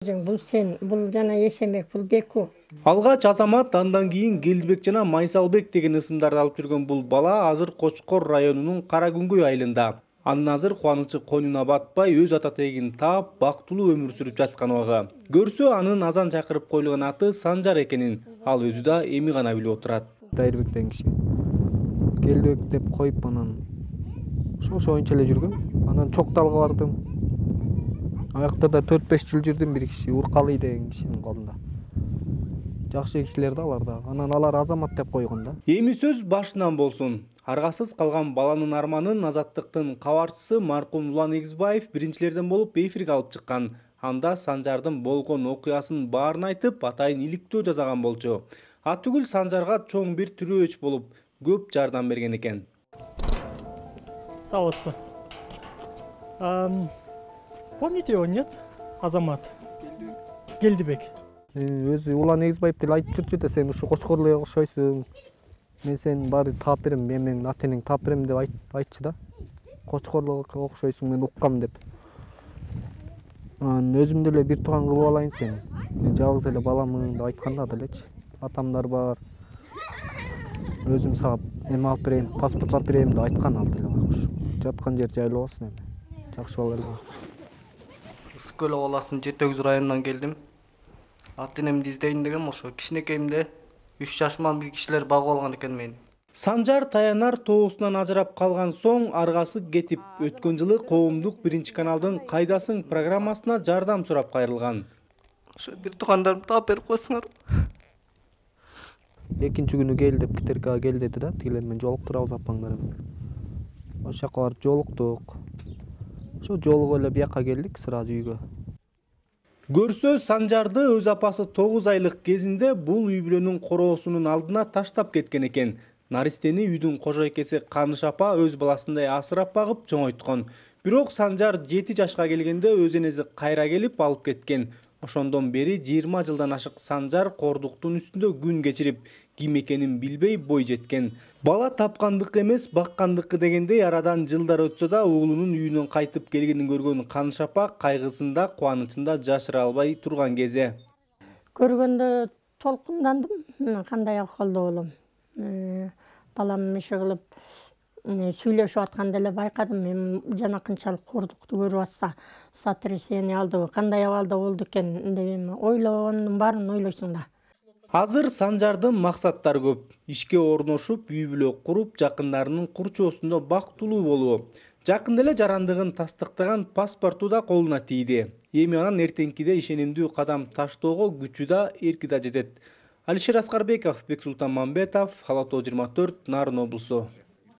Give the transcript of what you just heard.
Бул жана Эсембек, бул Беку. Алгач Азамат, андан кийин Келдибек жана Майсалбек деген ысымдарды алып жүргөн бул бала азыр Кочкор районунун Каракүнгөй айылында. Анын азыр кубанычы койнуна батпай өз ата тегин таап, бактылуу өмүр сүрүп жаткан убагы. Көрсө анын азан чакырып коюлган аты Санжар экенин ал өзү да эми гана билип отурат. Дайырбек деген киши Келдибек деп коюп, анан ошоюнча эле жүргөм. Анан Чокталга бардым. Аякта да 4-5 жыл жүрдүм, бир киши Уркалый деген кишинин колунда. Жакшы кишилер да алар да. Анан алар Азамат деп койгон да. Эми сөз башынан болсун. Аргасыз калган баланын арманын Азаттыктын кабарчысы маркум Улан Эгизбаев биринчилерден болуп эфирге алып чыккан. Анда Санжардын болгон окуясын баарын айтып, атайын иликтөө жасаган болчу. Атүгүл Санжарга чоң бир тирөөч болуп, көп жардам берген экен. Сау болсун. Помните его, нет? Азамат. Келдибек. Өзү Улан Эгизбаев деле айтып жүрчү да, сен ушу Кочкорлуга окшойсуң. Мен сен баары таап берем, менин ата-энеңди таап берем деп айтчы да. Кочкорлуга окшойсуң, мен уккам деп. Өзүм деле бир тууган кылып алайын сени. Мен жалгыз эле баламын деп айткан да делечи. Атамдар бар. Өзүм сага эме алып берейин, паспорт алып берейин деп айткан ал деле байкуш. Жаткан жер жайлуу болсун эми. Жакшы боло эле. Ысык көл областынын Жети Өгүз районунан келдим. Ата-энемди издейин дегем, ошо кичинекейимде 3 жашыман бир кишилер багып алган экен мени. Санжар Таянар тоосунан ажырап калган соң аргасы кетип, өткөн жылы коомдук биринчи каналдын Кайдасың программасына жардам сурап кайрылган. Ошо бир туугандарымды таап берип койсуңар. Экинчи күнү кел деп Китеркага кел деди да, тигилер менен жолуктурабыз апаңдар эми. Ошол жака барып жолуктук. Ошо жолугуп эле бияка келдик сразу үйгө. Көрсө Санжарды өз апасы 9 айлык кезинде бул үй бүлөнүн короосунун алдына таштап кеткен экен. Наристени үйдүн кожойкеси Каныш апа өз баласындай асырап багып чоңойткон. Бирок Санжар 7 жашка келгенде өз энеси кайра келип алып кеткен. Ошондон бери 20 жылдан ашык Санжар кордуктун үстүндө күн кечирип, ким экенин билбей бой жеткен. Бала тапкандык эмес, баккандыкы дегендей арадан жылдар өтсө да уулунун үйүнөн кайтып келгенин көргөн Каныш апа кайгысында, кубанычында жашыра албай турган кези. Көргөндө толкундандым, кандай акылдуу болом. Балам иши кылып сүйлөшүп атканда эле байкадым, мен жанакынчалык кордукту көрүп атса, сотрясение алды, кандай абалда болду экен деп ойлогондун баарын ойлойсуң да. Азыр Санжардын максаттары көп. Ишке орношуп, үй бүлө куруп, жакындарынын курчоосунда бактылуу болуу. Жакында эле жарандыгын тастыктаган паспорту да колуна тийди. Эми анан эртеңкиде ишенимдүү кадам таштоого күчү да, эрки да жетет. Алишер Аскарбеков, Бексултан Мамбетов, Ала Тоо 24, Нарын облусу.